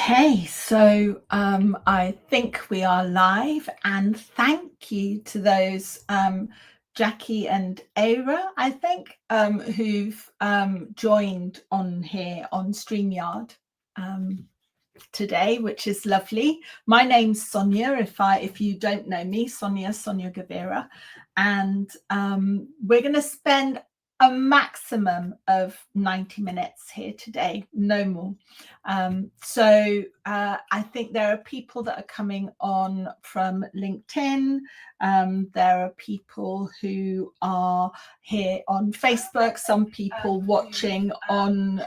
Okay, so I think we are live, and thank you to those Jackie and Aira, I think, who've joined on here on StreamYard today, which is lovely. My name's Sonia. If you don't know me, Sonia Gavira, and we're going to spend a maximum of 90 minutes here today, no more. I think there are people that are coming on from LinkedIn. There are people who are here on Facebook, some people watching on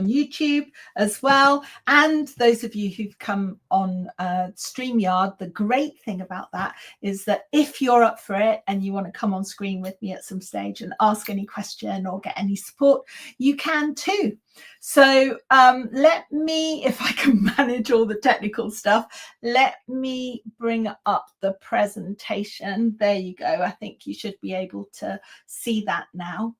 YouTube as well, and those of you who've come on StreamYard. The great thing about that is that if you're up for it and you want to come on screen with me at some stage and ask any question or get any support, you can too. So let me, if I can manage all the technical stuff, let me bring up the presentation. There you go. I think you should be able to see that now.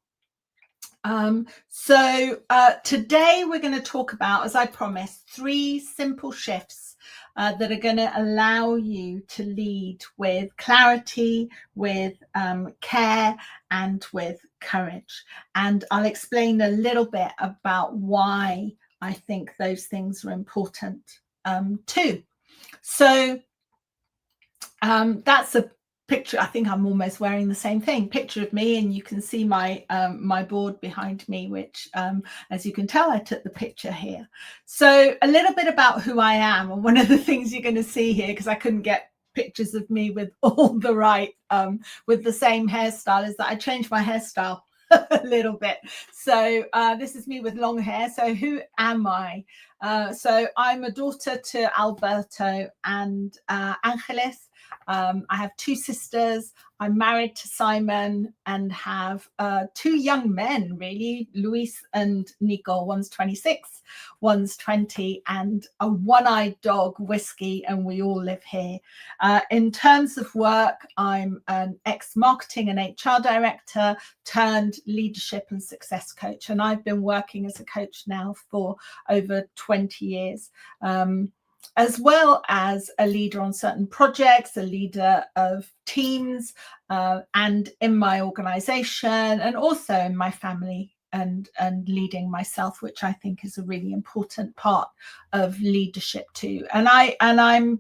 Today we're going to talk about, as I promised, 3 simple shifts that are going to allow you to lead with clarity, with care, and with courage. And I'll explain a little bit about why I think those things are important too. So that's a picture. I think I'm almost wearing the same thing, picture of me, and you can see my my board behind me, which as you can tell, I took the picture here. So a little bit about who I am, and one of the things you're going to see here, because I couldn't get pictures of me with all the right with the same hairstyle, is that I changed my hairstyle a little bit. So this is me with long hair. So who am I? So I'm a daughter to Alberto and Angeles. I have 2 sisters. I'm married to Simon and have 2 young men, really, Luis and Nico. One's 26, one's 20, and a one-eyed dog, Whiskey, and we all live here. In terms of work, I'm an ex-marketing and HR director turned leadership and success coach, and I've been working as a coach now for over 20 years. As well as a leader on certain projects, a leader of teams, and in my organization, and also in my family, and leading myself, which I think is a really important part of leadership too. And I'm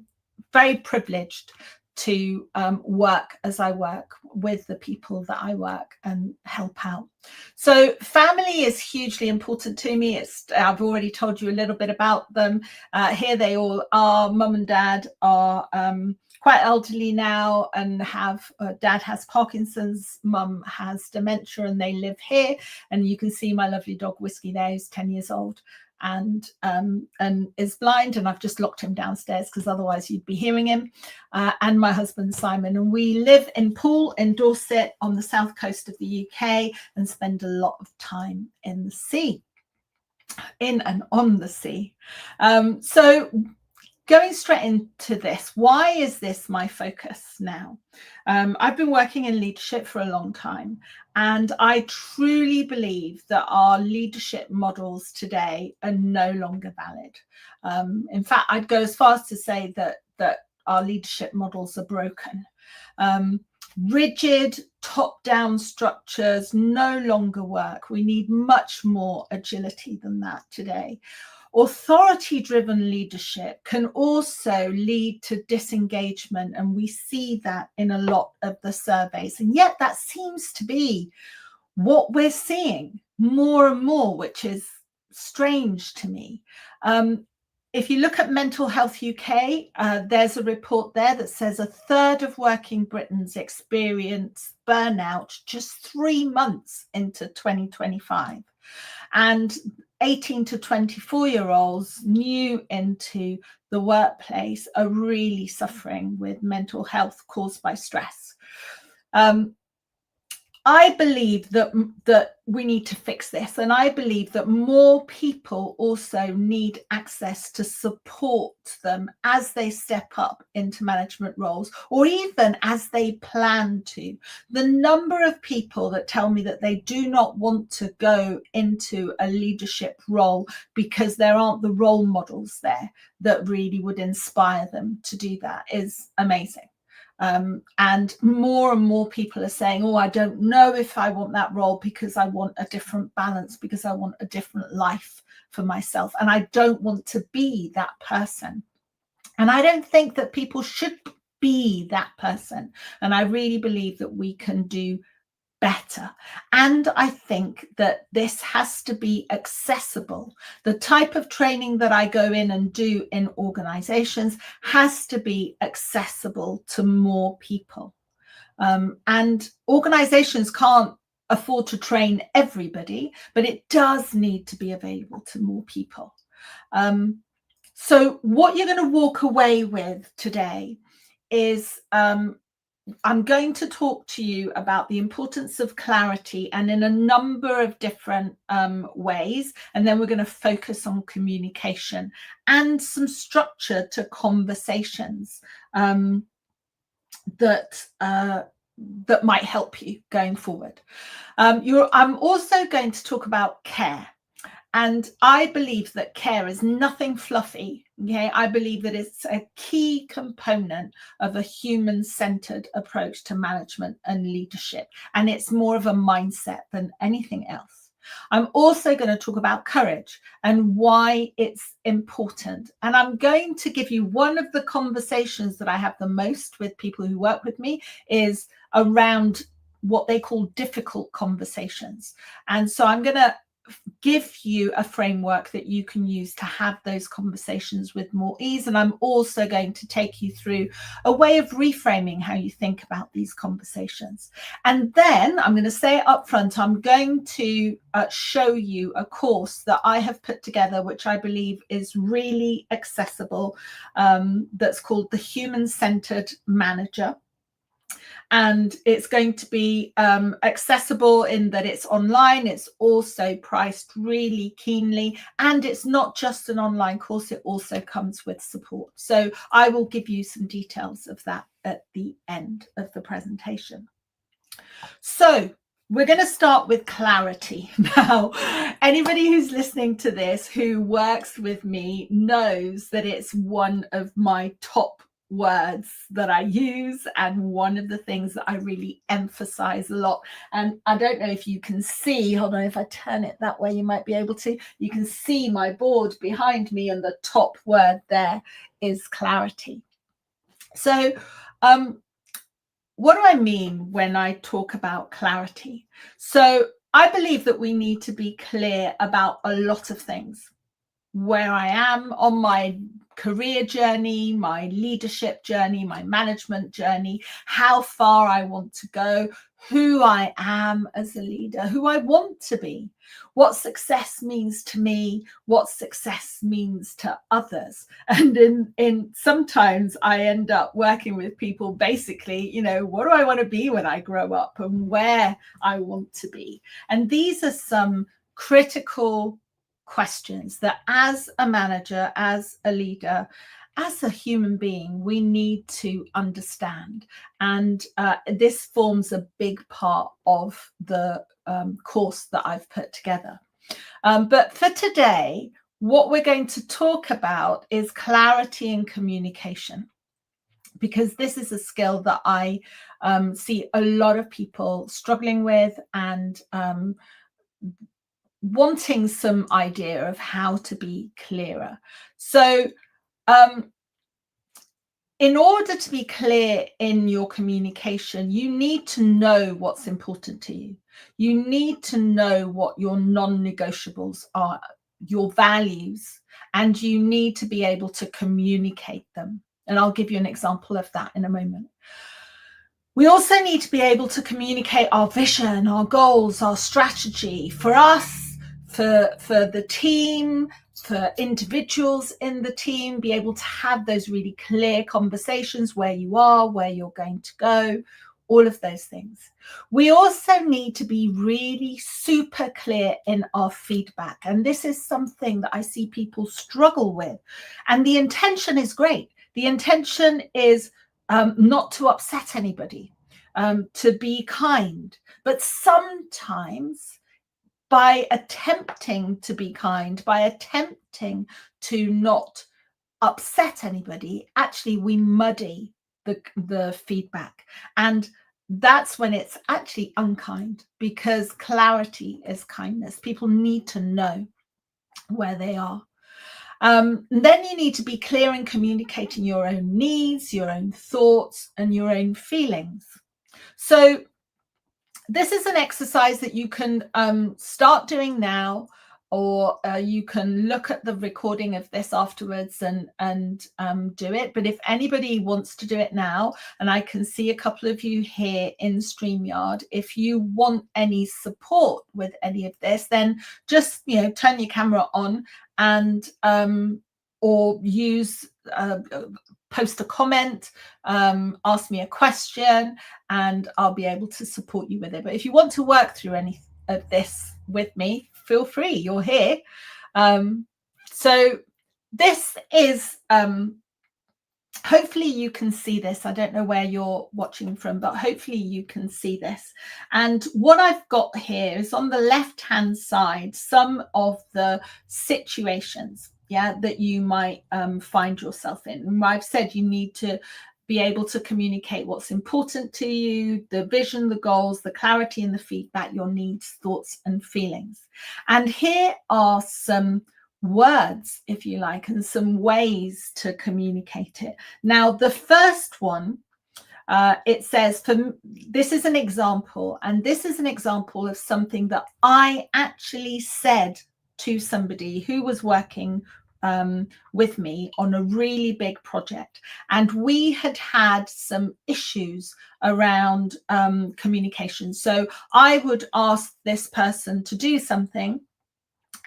very privileged to work as I work with the people that I work and help out. So family is hugely important to me. I've already told you a little bit about them. Here they all are. Mum and dad are quite elderly now and have dad has Parkinson's, mum has dementia, and they live here. And you can see my lovely dog Whiskey there, who's 10 years old and is blind, and I've just locked him downstairs because otherwise you'd be hearing him, and my husband Simon, and we live in Poole in Dorset on the south coast of the UK and spend a lot of time in the sea, in and on the sea. So going straight into this, why is this my focus now? I've been working in leadership for a long time, and I truly believe that our leadership models today are no longer valid. In fact, I'd go as far as to say that our leadership models are broken. Rigid top-down structures no longer work. We need much more agility than that today. Authority-driven leadership can also lead to disengagement, and we see that in a lot of the surveys. And yet that seems to be what we're seeing more and more, which is strange to me. If you look at Mental Health UK, there's a report there that says 1/3 of working Britons experience burnout just 3 months into 2025. And 18 to 24-year-olds new into the workplace are really suffering with mental health caused by stress. I believe that we need to fix this, and I believe that more people also need access to support them as they step up into management roles, or even as they plan to. The number of people that tell me that they do not want to go into a leadership role because there aren't the role models there that really would inspire them to do that is amazing. And more people are saying, oh, I don't know if I want that role because I want a different balance, because I want a different life for myself. And I don't want to be that person. And I don't think that people should be that person. And I really believe that we can do better. And I think that this has to be accessible. The type of training that I go in and do in organizations has to be accessible to more people. And organizations can't afford to train everybody, but it does need to be available to more people. So what you're going to walk away with today is I'm going to talk to you about the importance of clarity, and in a number of different ways. And then we're going to focus on communication and some structure to conversations that might help you going forward. I'm also going to talk about care. And I believe that care is nothing fluffy. Okay, I believe that it's a key component of a human-centered approach to management and leadership. And it's more of a mindset than anything else. I'm also going to talk about courage and why it's important. And I'm going to give you one of the conversations that I have the most with people who work with me is around what they call difficult conversations. And so I'm going to give you a framework that you can use to have those conversations with more ease. And I'm also going to take you through a way of reframing how you think about these conversations. And then I'm going to say up front, I'm going to show you a course that I have put together, which I believe is really accessible, that's called the Human-Centered Manager. And it's going to be accessible in that it's online. It's also priced really keenly. And it's not just an online course. It also comes with support. So I will give you some details of that at the end of the presentation. So we're going to start with clarity. Now, anybody who's listening to this who works with me knows that it's one of my top words that I use, and one of the things that I really emphasize a lot. And I don't know if you can see, hold on, if I turn it that way, you might be able to, you can see my board behind me, and the top word there is clarity. So, what do I mean when I talk about clarity? So I believe that we need to be clear about a lot of things. Where I am on my career journey, my leadership journey, my management journey, how far I want to go, who I am as a leader, who I want to be, what success means to me, what success means to others. And in sometimes I end up working with people basically, you know, what do I want to be when I grow up, and where I want to be. And these are some critical questions that as a manager, as a leader, as a human being, we need to understand. And this forms a big part of the course that I've put together. But for today, what we're going to talk about is clarity and communication, because this is a skill that I see a lot of people struggling with and wanting some idea of how to be clearer. So in order to be clear in your communication, you need to know what's important to you. You need to know what your non-negotiables are, your values, and you need to be able to communicate them. And I'll give you an example of that in a moment. We also need to be able to communicate our vision, our goals, our strategy for us, for the team, for individuals in the team, be able to have those really clear conversations, where you are, where you're going to go, all of those things. We also need to be really super clear in our feedback. And this is something that I see people struggle with. And the intention is great. The intention is not to upset anybody, to be kind. But sometimes by attempting to be kind, by attempting to not upset anybody, actually we muddy the feedback. And that's when it's actually unkind, because clarity is kindness. People need to know where they are. Then you need to be clear in communicating your own needs, your own thoughts, and your own feelings. So this is an exercise that you can start doing now, or you can look at the recording of this afterwards and do it. But if anybody wants to do it now, and I can see a couple of you here in StreamYard, if you want any support with any of this, then just turn your camera on and or use post a comment, ask me a question, and I'll be able to support you with it. But if you want to work through any of this with me, feel free. You're here. So this is hopefully you can see this. I don't know where you're watching from, but hopefully you can see this. And what I've got here is on the left hand side some of the situations that you might find yourself in. And I've said you need to be able to communicate what's important to you, the vision, the goals, the clarity and the feedback, your needs, thoughts and feelings. And here are some words, if you like, and some ways to communicate it. Now, the first one, it says, this is an example, and this is an example of something that I actually said to somebody who was working with me on a really big project, and we had some issues around communication. So I would ask this person to do something,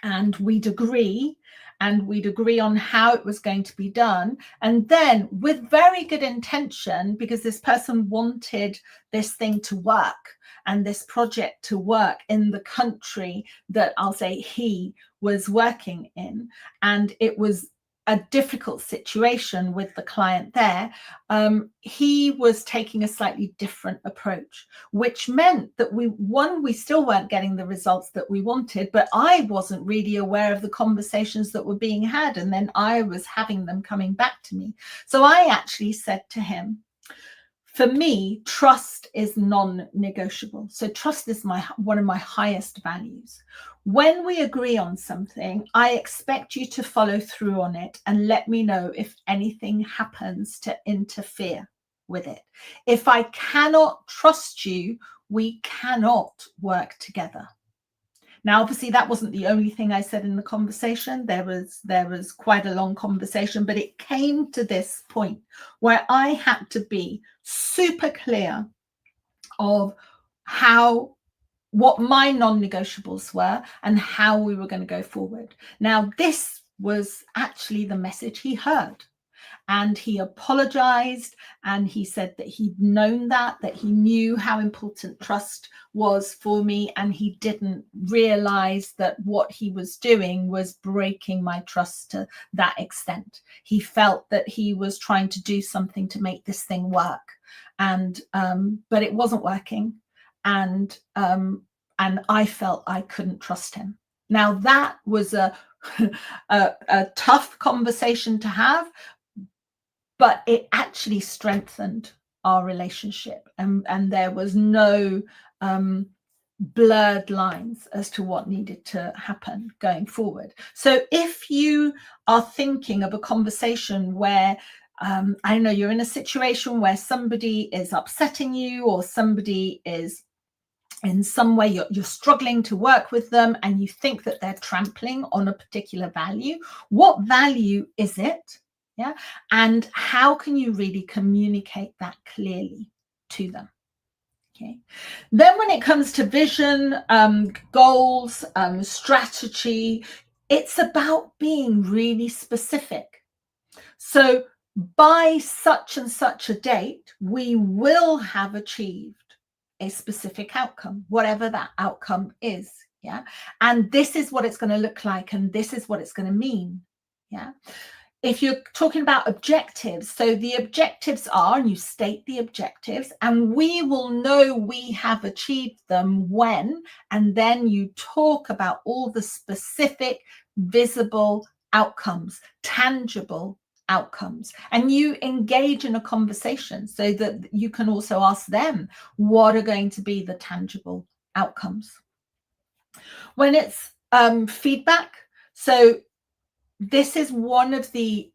and we'd agree on how it was going to be done. And then with very good intention, because this person wanted this thing to work and this project to work in the country that I'll say he was working in, and it was a difficult situation with the client there, he was taking a slightly different approach, which meant that we still weren't getting the results that we wanted, but I wasn't really aware of the conversations that were being had, and then I was having them coming back to me. So I actually said to him, for me, trust is non-negotiable. So trust is one of my highest values. When we agree on something, I expect you to follow through on it and let me know if anything happens to interfere with it. If I cannot trust you, we cannot work together. Now, obviously, that wasn't the only thing I said in the conversation. There was quite a long conversation, but it came to this point where I had to be super clear of what my non-negotiables were and how we were going to go forward. Now, this was actually the message he heard. And he apologized, and he said that he'd known that he knew how important trust was for me, and he didn't realize that what he was doing was breaking my trust to that extent. He felt that he was trying to do something to make this thing work, and but it wasn't working, and I felt I couldn't trust him. Now, that was a tough conversation to have, but it actually strengthened our relationship, and there was no blurred lines as to what needed to happen going forward. So if you are thinking of a conversation where I know you're in a situation where somebody is upsetting you, or somebody is in some way you're struggling to work with them, and you think that they're trampling on a particular value, what value is it? Yeah. And how can you really communicate that clearly to them? Okay. Then when it comes to vision, goals, strategy, it's about being really specific. So by such and such a date, we will have achieved a specific outcome, whatever that outcome is. Yeah. And this is what it's going to look like, and this is what it's going to mean. Yeah. If you're talking about objectives, so the objectives are, and you state the objectives, and we will know we have achieved them when, and then you talk about all the specific, visible outcomes, tangible outcomes, and you engage in a conversation so that you can also ask them what are going to be the tangible outcomes. When it's feedback, so this is one of the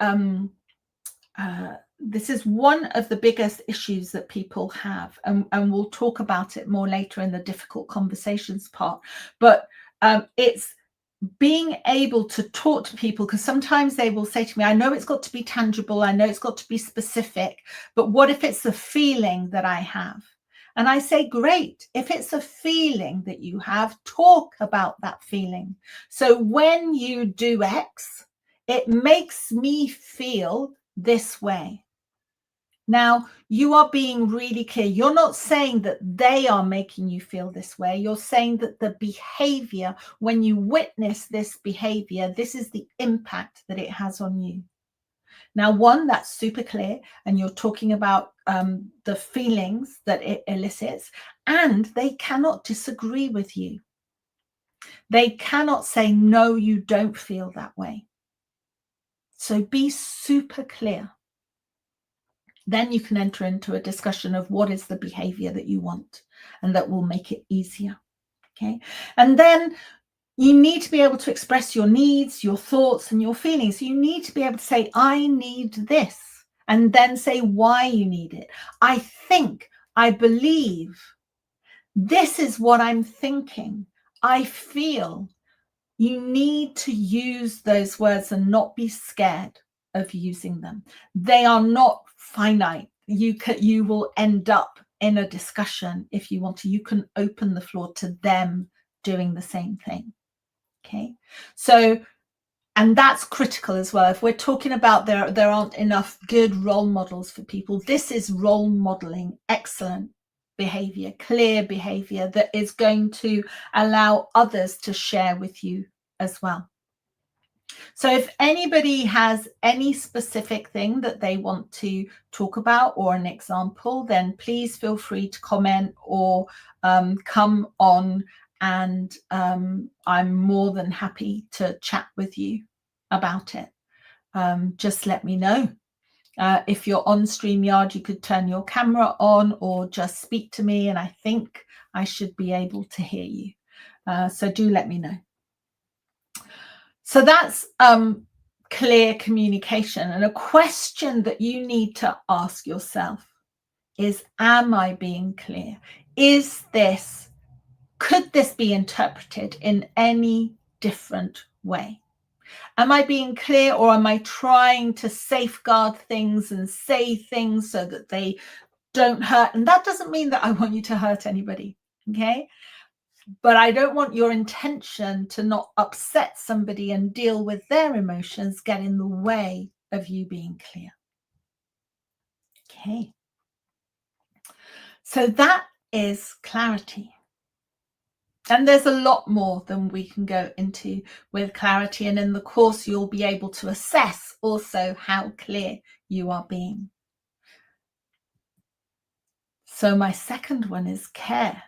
biggest issues that people have, and we'll talk about it more later in the difficult conversations part. But it's being able to talk to people, because sometimes they will say to me, I know it's got to be tangible, I know it's got to be specific, but what if it's the feeling that I have? And I say, great, if it's a feeling that you have, talk about that feeling. So when you do X, it makes me feel this way. Now, you are being really clear. You're not saying that they are making you feel this way. You're saying that the behavior, when you witness this behavior, this is the impact that it has on you. Now, one, that's super clear, and you're talking about the feelings that it elicits, and they cannot disagree with you. They cannot say, no, you don't feel that way. So be super clear. Then you can enter into a discussion of what is the behavior that you want, and that will make it easier. Okay. And then you need to be able to express your needs, your thoughts, and your feelings. You need to be able to say, I need this, and then say why you need it. I think, I believe, this is what I'm thinking, I feel. You need to use those words and not be scared of using them. They are not finite. You will end up in a discussion if you want to. You can open the floor to them doing the same thing. Okay, so, and that's critical as well. If we're talking about there aren't enough good role models for people, this is role modeling excellent behavior, clear behavior that is going to allow others to share with you as well. So if anybody has any specific thing that they want to talk about or an example, then please feel free to comment or come on, and I'm more than happy to chat with you about it. Just let me know. If you're on StreamYard, you could turn your camera on or just speak to me, and I think I should be able to hear you. So do let me know. So that's clear communication. And a question that you need to ask yourself is, am I being clear? Could this be interpreted in any different way? Am I being clear, or am I trying to safeguard things and say things so that they don't hurt? And that doesn't mean that I want you to hurt anybody, okay? But I don't want your intention to not upset somebody and deal with their emotions get in the way of you being clear. Okay. So that is clarity. And there's a lot more than we can go into with clarity. And in the course, you'll be able to assess also how clear you are being. So my second one is care.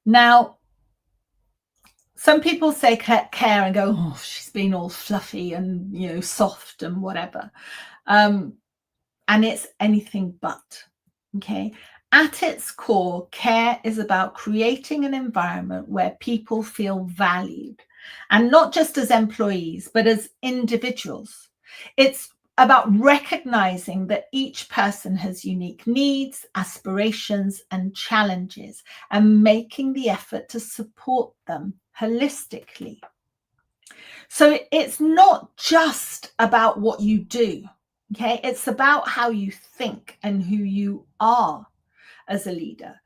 Now, some people say care and go, oh, she's been all fluffy and, soft and whatever. And it's anything but, okay? At its core, care is about creating an environment where people feel valued, and not just as employees, but as individuals. It's about recognizing that each person has unique needs, aspirations, and challenges, and making the effort to support them holistically. So it's not just about what you do, okay? It's about how you think and who you are as a leader.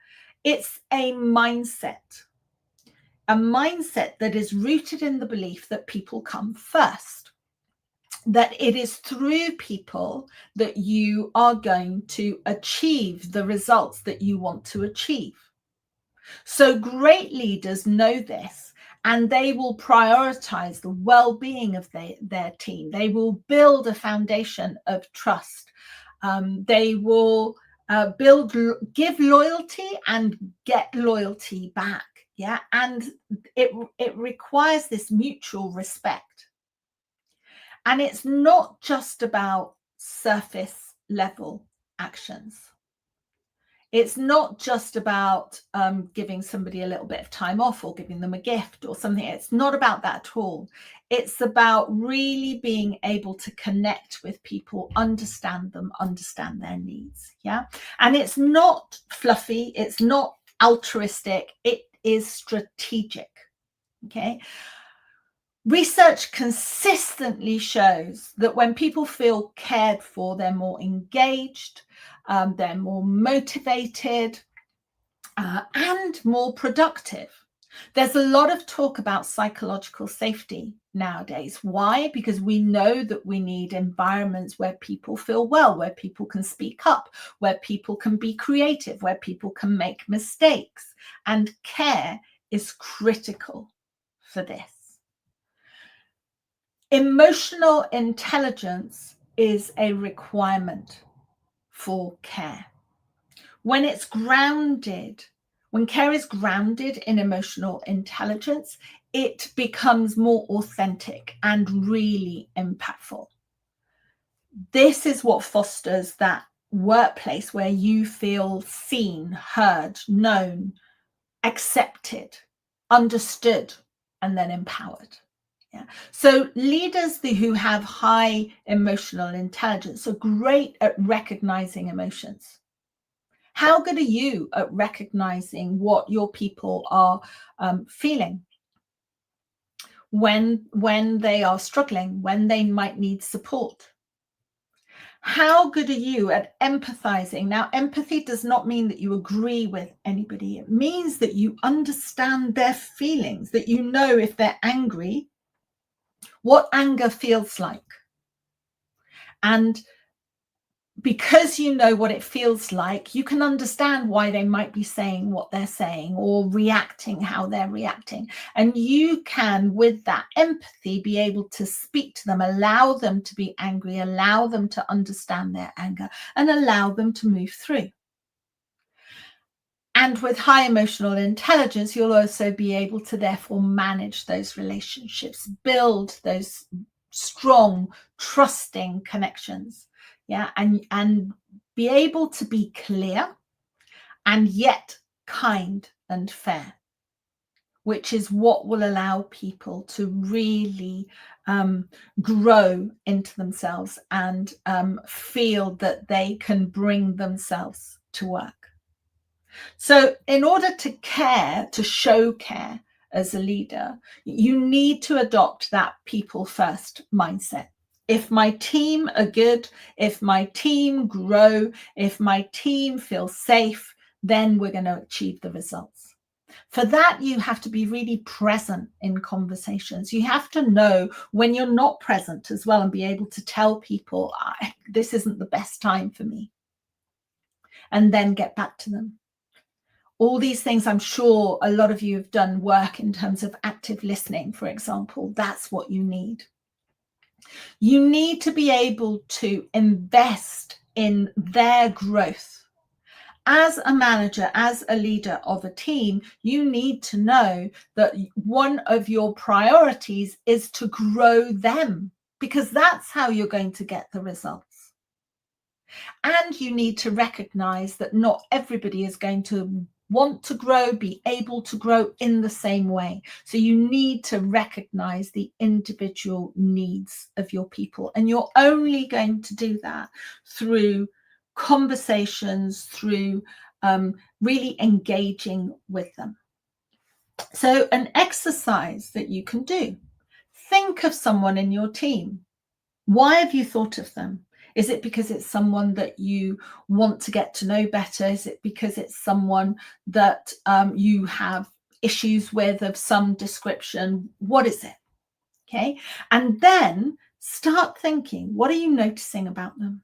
It's a mindset that is rooted in the belief that people come first. that it is through people that you are going to achieve the results that you want to achieve. So great leaders know this, and they will prioritize the well-being of their team. They will build a foundation of trust. They will give loyalty and get loyalty back. Yeah, and it requires this mutual respect. And it's not just about surface level actions. It's not just about giving somebody a little bit of time off or giving them a gift or something. It's not about that at all. It's about really being able to connect with people, understand them, understand their needs. Yeah. And it's not fluffy. It's not altruistic. It is strategic. Okay. Research consistently shows that when people feel cared for, they're more engaged, they're more motivated, and more productive. There's a lot of talk about psychological safety nowadays. Why? Because we know that we need environments where people feel well, where people can speak up, where people can be creative, where people can make mistakes. And care is critical for this. Emotional intelligence is a requirement for care. When it's grounded, when care is grounded in emotional intelligence, it becomes more authentic and really impactful. This is what fosters that workplace where you feel seen, heard, known, accepted, understood, and then empowered. Yeah. So leaders who have high emotional intelligence are great at recognizing emotions. How good are you at recognizing what your people are feeling when they are struggling, when they might need support? How good are you at empathizing? Now, empathy does not mean that you agree with anybody. It means that you understand their feelings, that you know if they're angry, what anger feels like. And because you know what it feels like, you can understand why they might be saying what they're saying or reacting how they're reacting. And you can, with that empathy, be able to speak to them, allow them to be angry, allow them to understand their anger, and allow them to move through. And with high emotional intelligence, you'll also be able to therefore manage those relationships, build those strong, trusting connections. Yeah, and be able to be clear and yet kind and fair, which is what will allow people to really grow into themselves and feel that they can bring themselves to work. So in order to care, to show care as a leader, you need to adopt that people first mindset. If my team are good, if my team grow, if my team feels safe, then we're going to achieve the results. For that, you have to be really present in conversations. You have to know when you're not present as well and be able to tell people, this isn't the best time for me, and then get back to them. All these things, I'm sure a lot of you have done work in terms of active listening, for example. That's what you need. You need to be able to invest in their growth. As a manager, as a leader of a team, you need to know that one of your priorities is to grow them, because that's how you're going to get the results. And you need to recognize that not everybody is going to want to grow, be able to grow in the same way. So you need to recognize the individual needs of your people. And you're only going to do that through conversations, through really engaging with them. So an exercise that you can do, think of someone in your team. Why have you thought of them? Is it because it's someone that you want to get to know better? Is it because it's someone that you have issues with of some description? What is it? Okay. And then start thinking, what are you noticing about them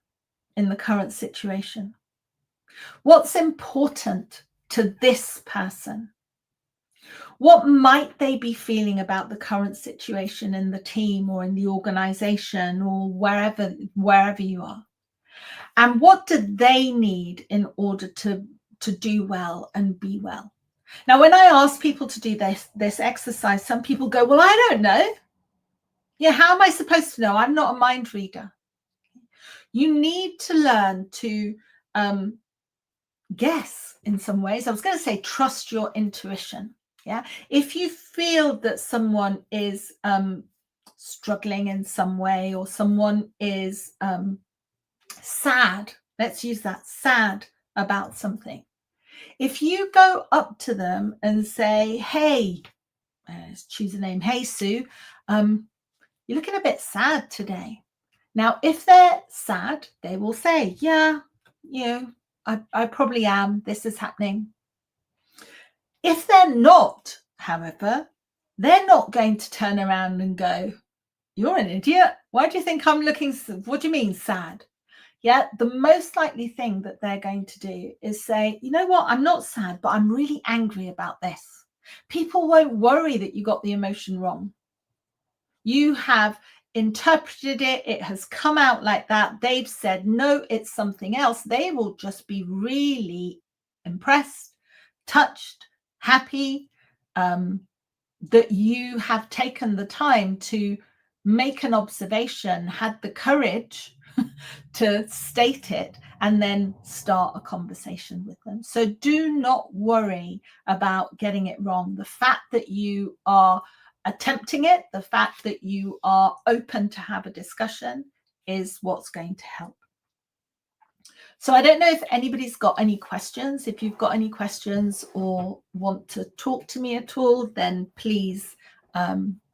in the current situation? What's important to this person? What might they be feeling about the current situation in the team or in the organization or wherever you are? And what do they need in order to do well and be well? Now, when I ask people to do this exercise, some people go, well, I don't know. Yeah, how am I supposed to know? I'm not a mind reader. You need to learn to guess in some ways. I was going to say trust your intuition. Yeah. If you feel that someone is struggling in some way, or someone is sad, let's use that, sad about something. If you go up to them and say, hey, let's choose a name, hey, Sue, you're looking a bit sad today. Now, if they're sad, they will say, yeah, I probably am. This is happening. If they're not, however, they're not going to turn around and go, you're an idiot. Why do you think I'm looking? What do you mean sad? Yeah, the most likely thing that they're going to do is say, you know what, I'm not sad, but I'm really angry about this. People won't worry that you got the emotion wrong. You have interpreted it. It has come out like that. They've said, no, it's something else. They will just be really impressed, touched, happy that you have taken the time to make an observation, had the courage to state it, and then start a conversation with them. So do not worry about getting it wrong. The fact that you are attempting it, the fact that you are open to have a discussion, is what's going to help. So I don't know if anybody's got any questions. If you've got any questions or want to talk to me at all, then please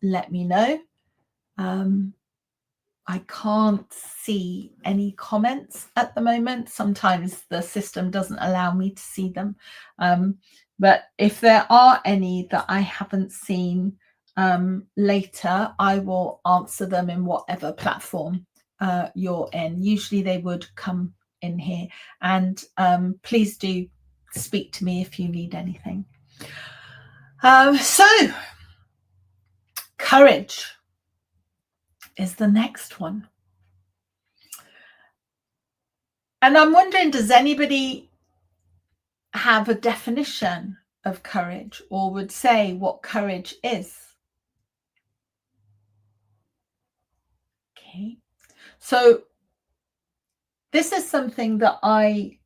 let me know. I can't see any comments at the moment. Sometimes the system doesn't allow me to see them. But if there are any that I haven't seen later, I will answer them in whatever platform you're in. Usually they would come in here. And please do speak to me if you need anything. So courage is the next one. And I'm wondering, does anybody have a definition of courage, or would say what courage is? Okay, so this is something that I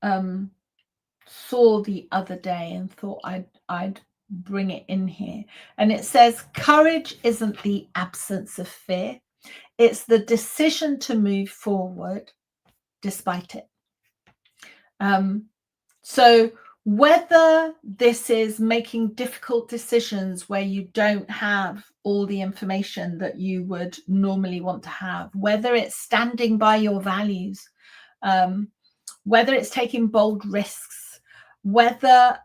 saw the other day and thought I'd bring it in here. And it says, courage isn't the absence of fear. It's the decision to move forward despite it. So whether this is making difficult decisions where you don't have all the information that you would normally want to have, whether it's standing by your values, whether it's taking bold risks, whether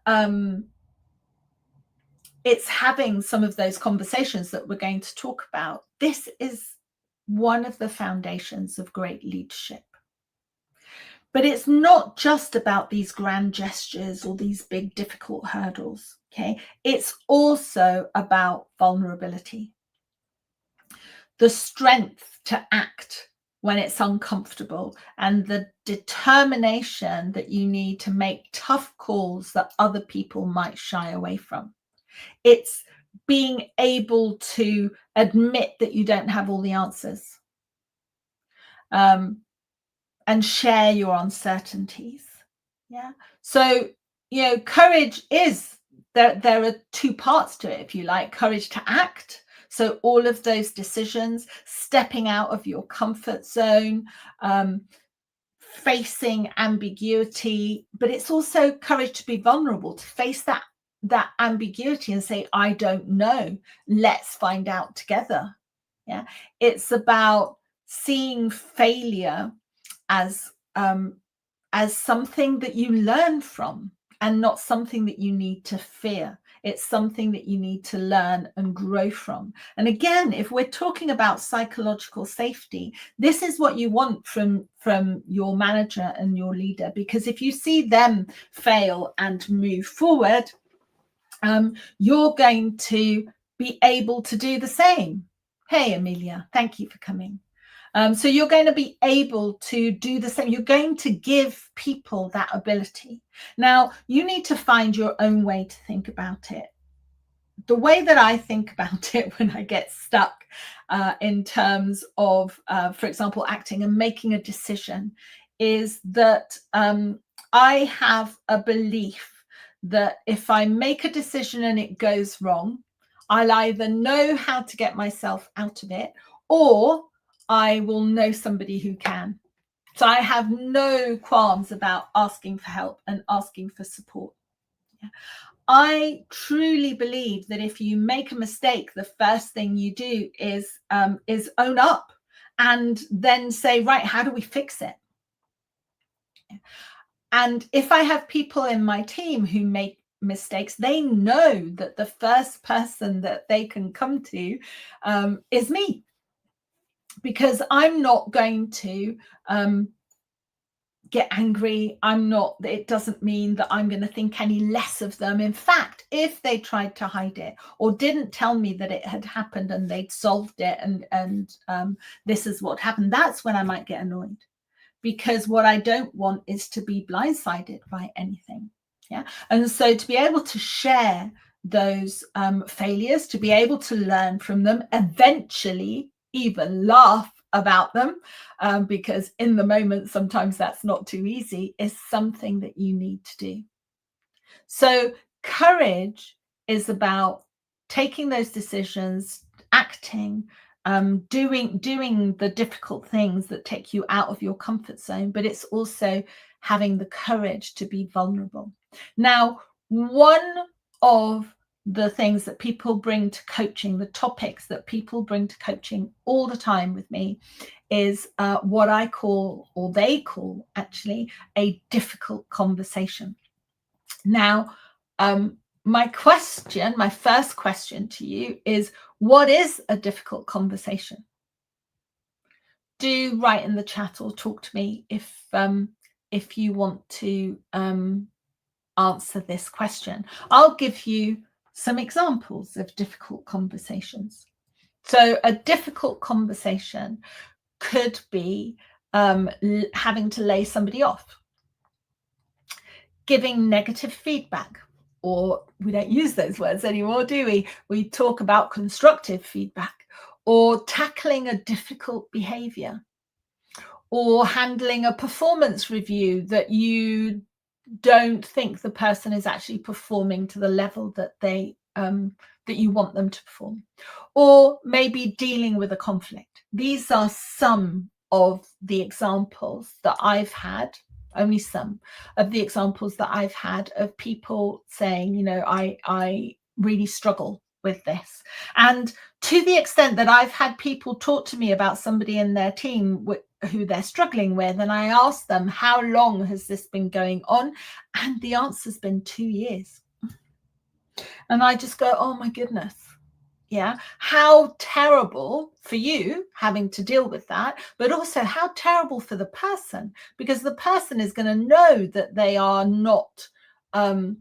it's having some of those conversations that we're going to talk about, this is one of the foundations of great leadership. But it's not just about these grand gestures or these big difficult hurdles, okay? It's also about vulnerability. The strength to act when it's uncomfortable, and the determination that you need to make tough calls that other people might shy away from. It's being able to admit that you don't have all the answers. And share your uncertainties. Yeah. So, courage is there are two parts to it, if you like. Courage to act. So all of those decisions, stepping out of your comfort zone, facing ambiguity, but it's also courage to be vulnerable, to face that ambiguity and say, I don't know. Let's find out together. Yeah. It's about seeing failure as something that you learn from, and not something that you need to fear. It's something that you need to learn and grow from. And again, if we're talking about psychological safety, this is what you want from your manager and your leader, because if you see them fail and move forward, you're going to be able to do the same. Hey, Amelia, thank you for coming. So you're going to be able to do the same. You're going to give people that ability. Now, you need to find your own way to think about it. The way that I think about it when I get stuck in terms of, for example, acting and making a decision, is that I have a belief that if I make a decision and it goes wrong, I'll either know how to get myself out of it, or I will know somebody who can. So I have no qualms about asking for help and asking for support. Yeah. I truly believe that if you make a mistake, the first thing you do is own up and then say, right, how do we fix it? Yeah. And if I have people in my team who make mistakes, they know that the first person that they can come to is me, because I'm not going to get angry. It doesn't mean that I'm going to think any less of them. In fact, if they tried to hide it or didn't tell me that it had happened and they'd solved it and this is what happened, that's when I might get annoyed. Because what I don't want is to be blindsided by anything. Yeah. And so to be able to share those failures, to be able to learn from them, eventually even laugh about them, because in the moment, sometimes that's not too easy, is something that you need to do. So courage is about taking those decisions, acting, doing the difficult things that take you out of your comfort zone, but it's also having the courage to be vulnerable. Now, one of the things that people bring to coaching, the topics that people bring to coaching all the time with me, is what I call, or they call actually, a difficult conversation. Now, my first question to you is, what is a difficult conversation? Do write in the chat or talk to me if you want to answer this question. I'll give you some examples of difficult conversations. So a difficult conversation could be having to lay somebody off, giving negative feedback, or we don't use those words anymore, do we? We talk about constructive feedback, or tackling a difficult behavior, or handling a performance review that you don't think the person is actually performing to the level that that you want them to perform, or maybe dealing with a conflict. These are some of the examples that I've had, only some of the examples that I've had of people saying, I really struggle with this. And to the extent that I've had people talk to me about somebody in their team who they're struggling with, and I ask them, how long has this been going on? And the answer's been 2 years. And I just go, oh my goodness. Yeah. How terrible for you having to deal with that, but also how terrible for the person, because the person is going to know that they are not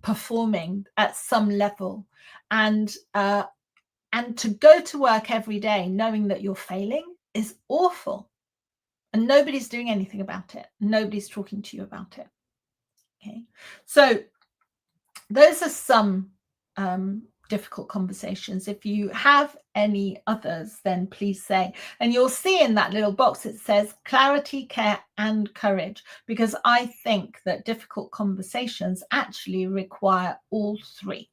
performing at some level. And to go to work every day knowing that you're failing is awful. And nobody's doing anything about it. Nobody's talking to you about it. Okay. So those are some difficult conversations. If you have any others, then please say. And you'll see in that little box, it says clarity, care, and courage, because I think that difficult conversations actually require all three.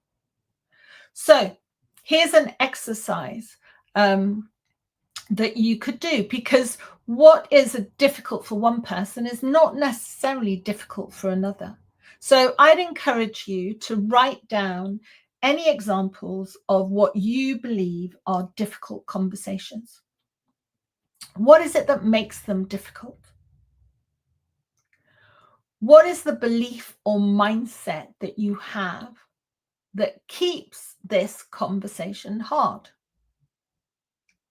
So here's an exercise that you could do, because what is difficult for one person is not necessarily difficult for another. So I'd encourage you to write down any examples of what you believe are difficult conversations. What is it that makes them difficult? What is the belief or mindset that you have that keeps this conversation hard?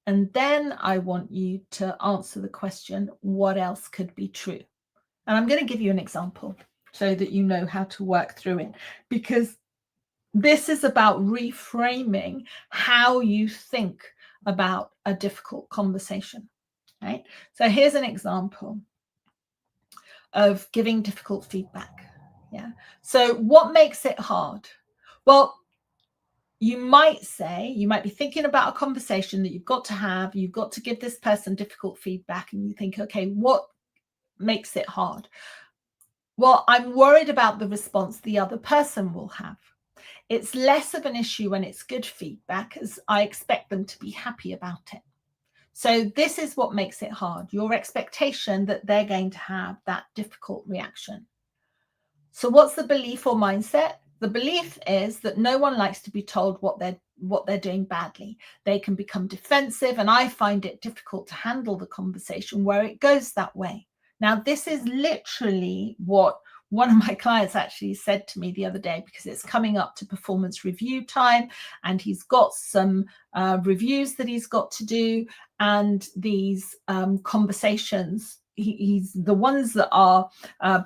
And then I want you to answer the question, what else could be true? And I'm going to give you an example so that you know how to work through it, because this is about reframing how you think about a difficult conversation, right? So here's an example of giving difficult feedback. Yeah. So what makes it hard? Well, you might be thinking about a conversation that you've got to give this person difficult feedback, and you think, okay, what makes it hard? Well, I'm worried about the response the other person will have. It's less of an issue when it's good feedback, as I expect them to be happy about it. So this is what makes it hard, your expectation that they're going to have that difficult reaction. So what's the belief or mindset? The belief is that no one likes to be told what they're doing badly. They can become defensive, and I find it difficult to handle the conversation where it goes that way. Now, this is literally what one of my clients actually said to me the other day, because it's coming up to performance review time, and he's got some reviews that he's got to do, and these conversations, he's the ones that are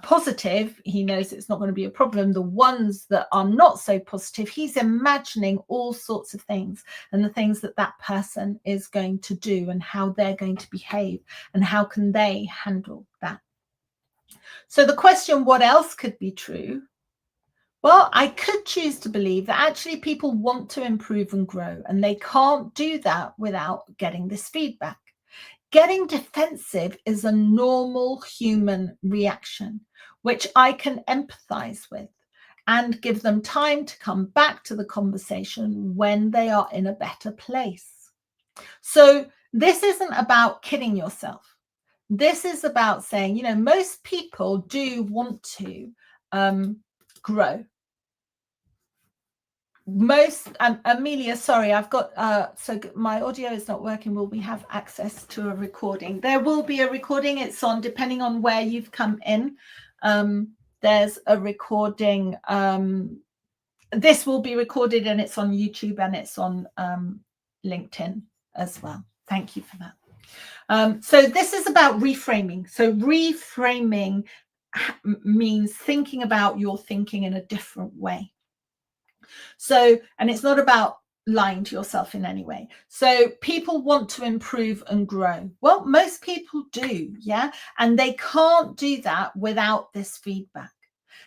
positive, he knows it's not going to be a problem. The ones that are not so positive, he's imagining all sorts of things, and the things that that person is going to do and how they're going to behave and how can they handle that. So the question, what else could be true? Well, I could choose to believe that actually people want to improve and grow, and they can't do that without getting this feedback. Getting defensive is a normal human reaction, which I can empathize with and give them time to come back to the conversation when they are in a better place. So this isn't about kidding yourself. This is about saying, most people do want to grow. Amelia, sorry, I've got so my audio is not working. Will we have access to a recording? There will be a recording. It's on, depending on where you've come in, there's a recording. This will be recorded, and it's on YouTube, and it's on LinkedIn as well. Thank you for that. So this is about reframing. So reframing means thinking about your thinking in a different way. So, and it's not about lying to yourself in any way. So people want to improve and grow. Well, most people do, yeah? And they can't do that without this feedback.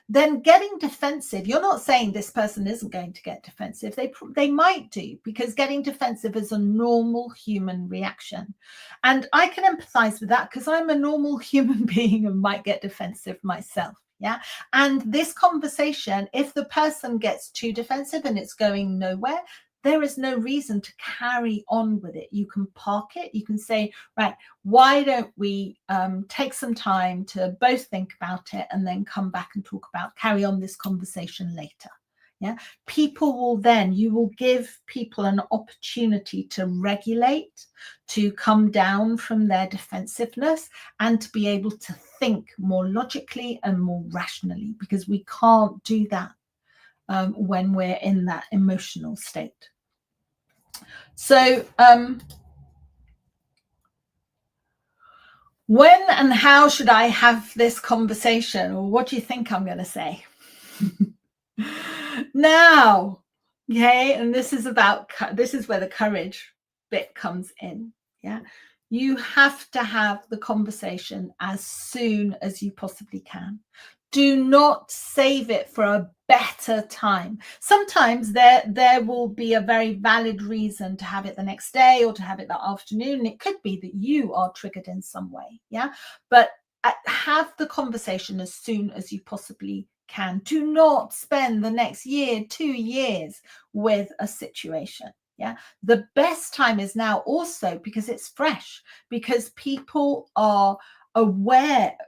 Then getting defensive, you're not saying this person isn't going to get defensive. They might do, because getting defensive is a normal human reaction. And I can empathize with that, because I'm a normal human being and might get defensive myself. Yeah. And this conversation, if the person gets too defensive and it's going nowhere, there is no reason to carry on with it. You can park it. You can say, right, why don't we take some time to both think about it and then come back and carry on this conversation later. Yeah. You will give people an opportunity to regulate, to come down from their defensiveness, and to be able to think more logically and more rationally, because we can't do that when we're in that emotional state. So when and how should I have this conversation? Or what do you think I'm going to say? Now, okay, and this is where the courage bit comes in. Yeah, you have to have the conversation as soon as you possibly can. Do not save it for a better time. Sometimes there will be a very valid reason to have it the next day or to have it that afternoon. And it could be that you are triggered in some way. Yeah, but have the conversation as soon as you possibly can. Do not spend the next year, 2 years with a situation. Yeah, the best time is now, also because it's fresh, because people are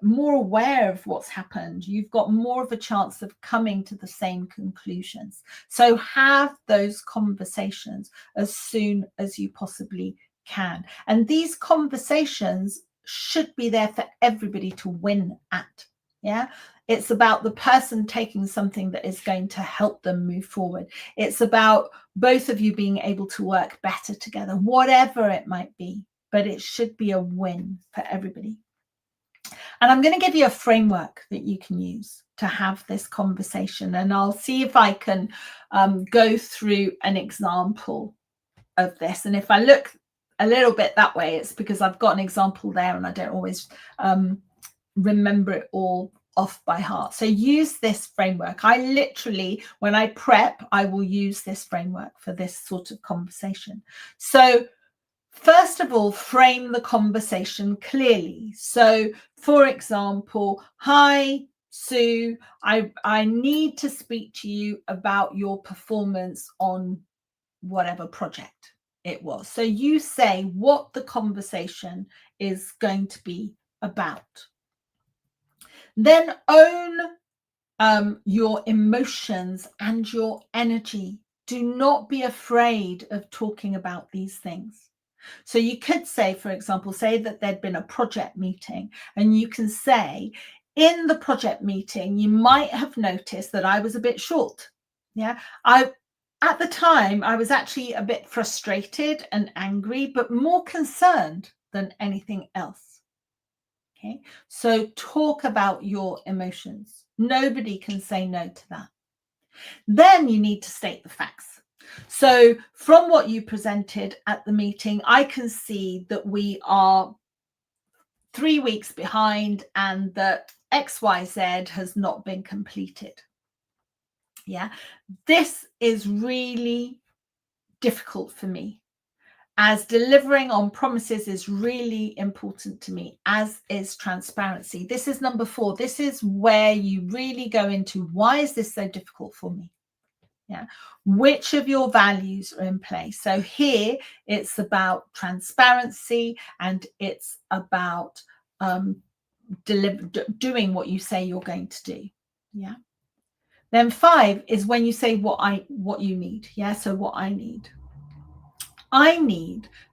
more aware of what's happened. You've got more of a chance of coming to the same conclusions. So have those conversations as soon as you possibly can. And these conversations should be there for everybody to win at. Yeah. It's about the person taking something that is going to help them move forward. It's about both of you being able to work better together, whatever it might be, but it should be a win for everybody. And I'm going to give you a framework that you can use to have this conversation. And I'll see if I can go through an example of this. And if I look a little bit that way, it's because I've got an example there and I don't always remember it all off by heart. So use this framework. I literally, when I prep, I will use this framework for this sort of conversation. So first of all, frame the conversation clearly. So for example, hi, Sue, I need to speak to you about your performance on whatever project it was. So you say what the conversation is going to be about. Then own your emotions and your energy. Do not be afraid of talking about these things. So you could say, for example, say that there'd been a project meeting, and you can say, in the project meeting, you might have noticed that I was a bit short. Yeah, at the time, I was actually a bit frustrated and angry, but more concerned than anything else. Okay, so talk about your emotions. Nobody can say no to that. Then you need to state the facts. So from what you presented at the meeting, I can see that we are 3 weeks behind and that XYZ has not been completed. Yeah, this is really difficult for me, as delivering on promises is really important to me, as is transparency. This is number 4. This is where you really go into, why is this so difficult for me? Yeah, which of your values are in place? So here it's about transparency, and it's about doing what you say you're going to do. Yeah. Then 5 is when you say what you need. Yeah. So what I need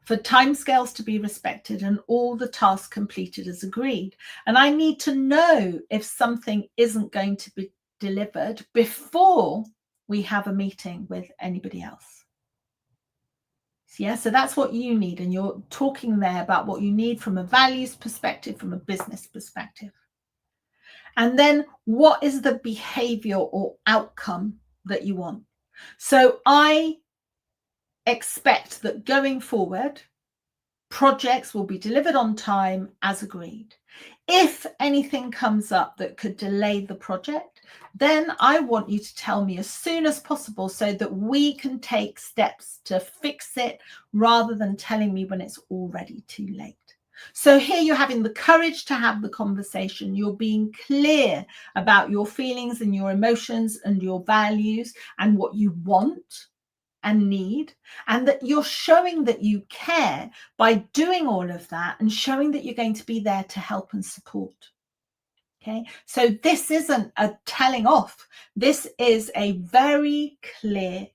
for timescales to be respected and all the tasks completed as agreed. And I need to know if something isn't going to be delivered before we have a meeting with anybody else. Yeah, so that's what you need. And you're talking there about what you need from a values perspective, from a business perspective. And then what is the behavior or outcome that you want? So I expect that going forward, projects will be delivered on time as agreed. If anything comes up that could delay the project, then I want you to tell me as soon as possible so that we can take steps to fix it, rather than telling me when it's already too late. So here you're having the courage to have the conversation. You're being clear about your feelings and your emotions and your values and what you want and need, and that you're showing that you care by doing all of that and showing that you're going to be there to help and support. Okay, so this isn't a telling off. This is a very clear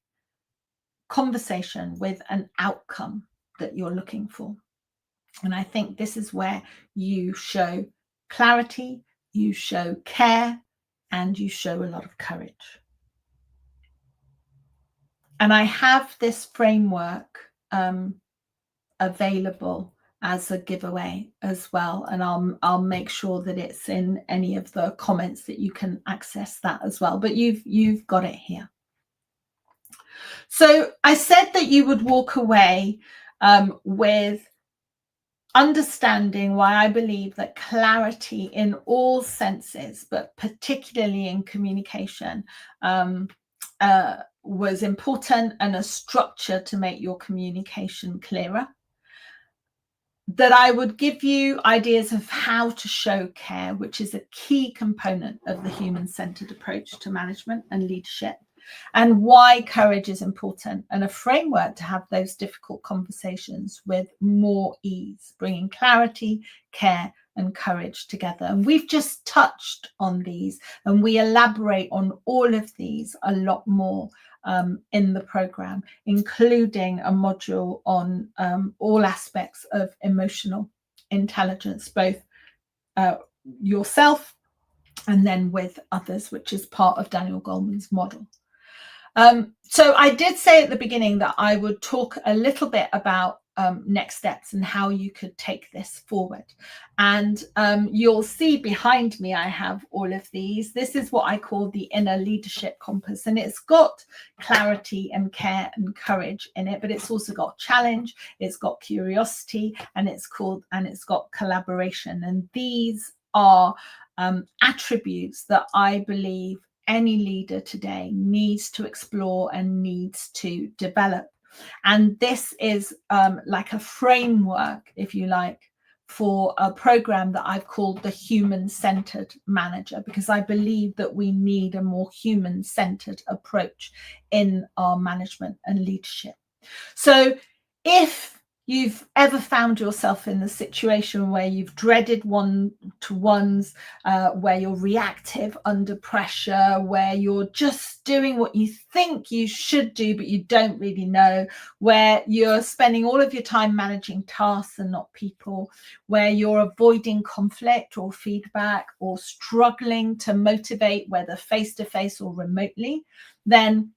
conversation with an outcome that you're looking for. And I think this is where you show clarity, you show care, and you show a lot of courage. And I have this framework available as a giveaway as well. And I'll make sure that it's in any of the comments that you can access that as well. But you've got it here. So I said that you would walk away with understanding why I believe that clarity in all senses, but particularly in communication, was important, and a structure to make your communication clearer. That I would give you ideas of how to show care, which is a key component of the human-centered approach to management and leadership, and why courage is important, and a framework to have those difficult conversations with more ease, bringing clarity, care, and courage together. And we've just touched on these, and we elaborate on all of these a lot more in the program, including a module on all aspects of emotional intelligence, both yourself and then with others, which is part of Daniel Goleman's model. So I did say at the beginning that I would talk a little bit about next steps and how you could take this forward. And you'll see behind me, I have all of these. This is what I call the inner leadership compass, and it's got clarity and care and courage in it, but it's also got challenge, it's got curiosity, and it's got collaboration. And these are attributes that I believe any leader today needs to explore and needs to develop. And this is like a framework, if you like, for a program that I've called the Human-Centered Manager, because I believe that we need a more human-centered approach in our management and leadership. So if you've ever found yourself in the situation where you've dreaded one-to-ones, where you're reactive under pressure, where you're just doing what you think you should do, but you don't really know, where you're spending all of your time managing tasks and not people, where you're avoiding conflict or feedback or struggling to motivate, whether face-to-face or remotely, then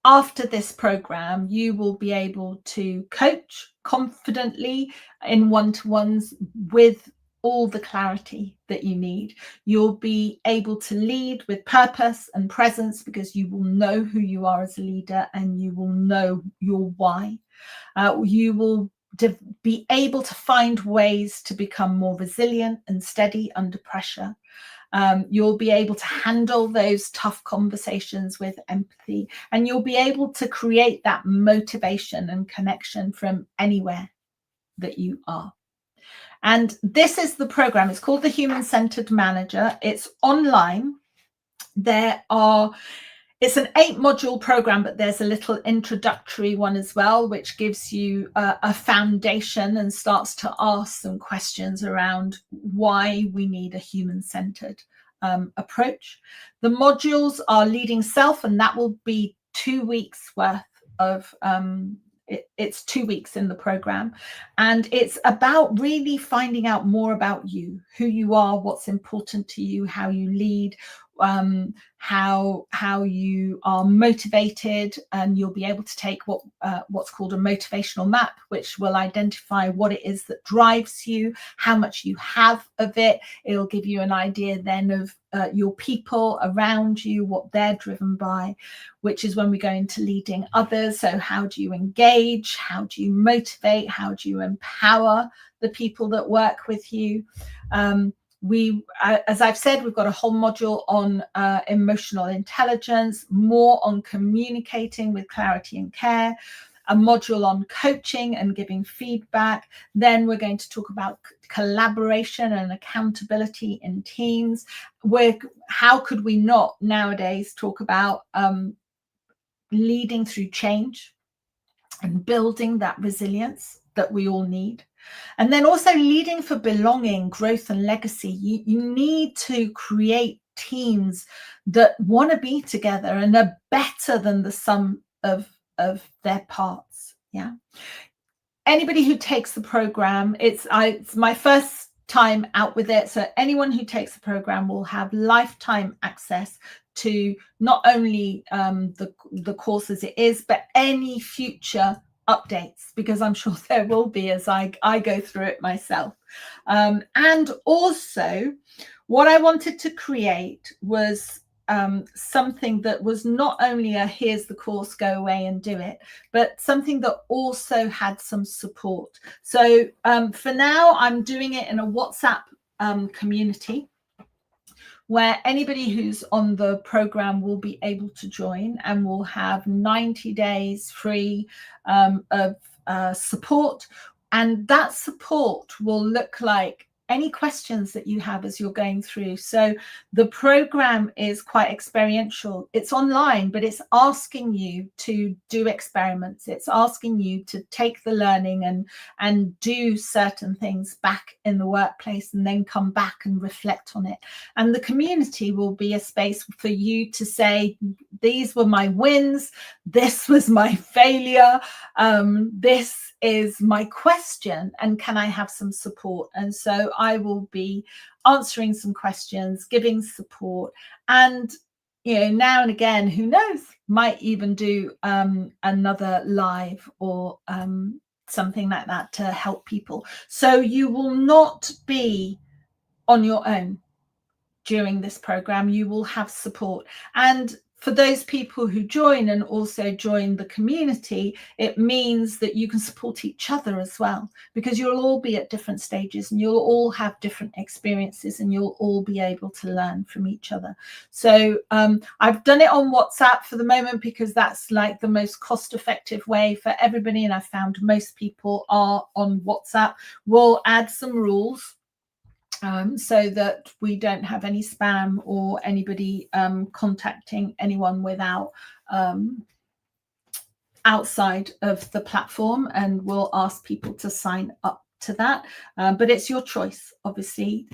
after this program, you will be able to coach confidently in one-to-ones with all the clarity that you need. You'll be able to lead with purpose and presence because you will know who you are as a leader and you will know your why. You will be able to find ways to become more resilient and steady under pressure. You'll be able to handle those tough conversations with empathy, and you'll be able to create that motivation and connection from anywhere that you are. And this is the program. It's called the Human-Centered Manager. It's online. It's an 8-module program, but there's a little introductory one as well, which gives you a foundation and starts to ask some questions around why we need a human-centered approach. The modules are leading self, and that will be 2 weeks worth of it's 2 weeks in the program, and it's about really finding out more about you, who you are, what's important to you, how you lead, how you are motivated, and you'll be able to take what's called a motivational map, which will identify what it is that drives you, how much you have of it. It'll give you an idea then of your people around you, what they're driven by, which is when we go into leading others. So how do you engage? How do you motivate? How do you empower the people that work with you? As I've said, we've got a whole module on emotional intelligence, more on communicating with clarity and care, a module on coaching and giving feedback. Then we're going to talk about collaboration and accountability in teams. How could we not nowadays talk about leading through change and building that resilience that we all need? And then also leading for belonging, growth, and legacy. You need to create teams that want to be together and are better than the sum of their parts. Yeah. Anybody who takes the program, it's my first time out with it. So anyone who takes the program will have lifetime access to not only the course as it is, but any future updates, because I'm sure there will be as I go through it myself. And also what I wanted to create was something that was not only a here's the course, go away and do it, but something that also had some support. So for now, I'm doing it in a WhatsApp community where anybody who's on the program will be able to join, and will have 90 days free of support. And that support will look like any questions that you have as you're going through. So the program is quite experiential. It's online, but it's asking you to do experiments. It's asking you to take the learning and do certain things back in the workplace, and then come back and reflect on it. And the community will be a space for you to say, these were my wins, this was my failure, this is my question, and can I have some support? And so I will be answering some questions, giving support, and now and again, who knows, might even do another live or something like that to help people. So you will not be on your own during this program. You will have support. And for those people who join and also join the community, it means that you can support each other as well, because you'll all be at different stages and you'll all have different experiences and you'll all be able to learn from each other. So I've done it on WhatsApp for the moment because that's like the most cost-effective way for everybody, and I've found most people are on WhatsApp. We'll add some rules so that we don't have any spam or anybody contacting anyone without outside of the platform, and we'll ask people to sign up to that. But it's your choice, obviously,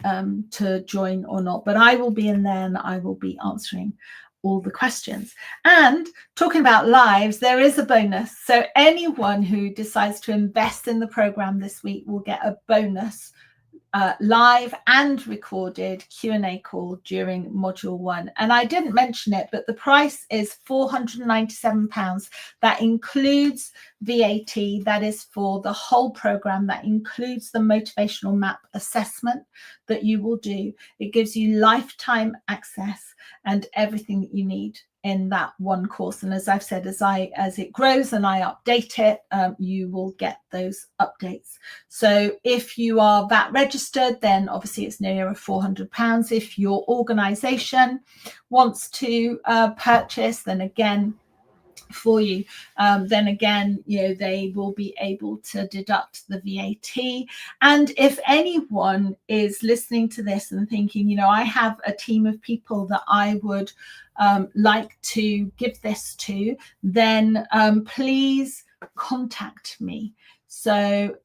to join or not. But I will be in there and I will be answering all the questions. And talking about lives, there is a bonus. So anyone who decides to invest in the program this week will get a bonus live and recorded Q&A call during module 1. And I didn't mention it, but the price is £497. That includes VAT. That is for the whole program. That includes the motivational map assessment that you will do. It gives you lifetime access and everything that you need in that one course. And as I've said, as it grows and I update it, you will get those updates. So if you are VAT registered, then obviously it's nearer £400. If your organization wants to purchase, then again, for you, then again, they will be able to deduct the VAT. And if anyone is listening to this and thinking, I have a team of people that I would like to give this to, then please contact me. So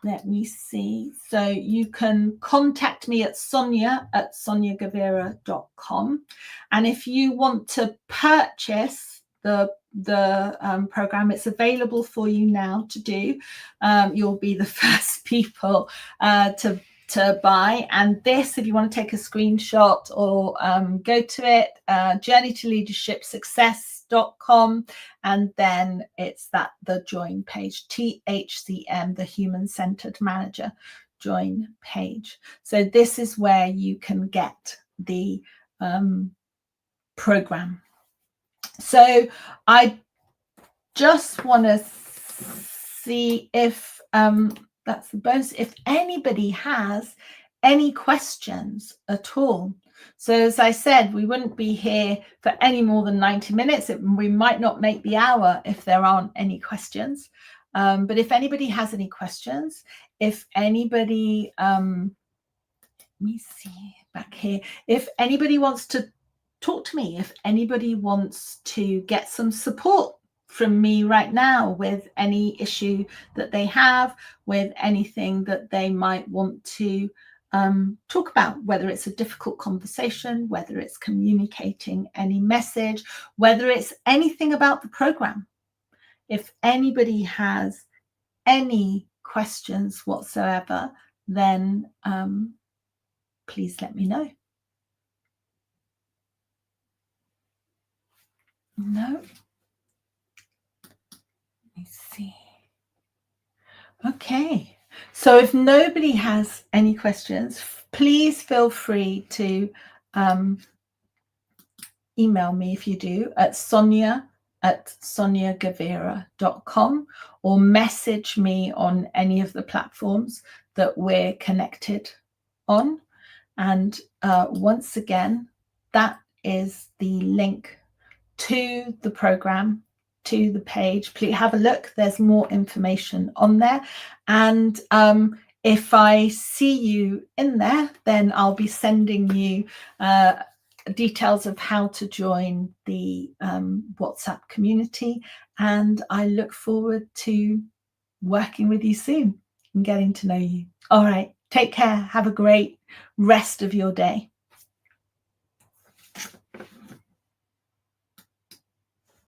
let me see. So you can contact me at sonia@soniagavira.com. And if you want to purchase the program, it's available for you now to do. You'll be the first people to buy. And this, if you want to take a screenshot or go to it, journeytoleadershipsuccess.com, and then it's the join page, THCM, the Human Centered Manager join page. So this is where you can get the program. So I just want to see if that's the bonus, if anybody has any questions at all. So as I said, we wouldn't be here for any more than 90 minutes. We might not make the hour if there aren't any questions. But if anybody has any questions, if anybody, let me see back here, if anybody wants to talk to me, if anybody wants to get some support from me right now with any issue that they have, with anything that they might want to talk about, whether it's a difficult conversation, whether it's communicating any message, whether it's anything about the program. If anybody has any questions whatsoever, then please let me know. No. Let me see. Okay. So if nobody has any questions, please feel free to email me if you do at sonia@soniagavira.com, or message me on any of the platforms that we're connected on. And once again, that is the link to the program, to the page. Please have a look. There's more information on there. And if I see you in there, then I'll be sending you details of how to join the WhatsApp community. And I look forward to working with you soon and getting to know you. All right. Take care. Have a great rest of your day.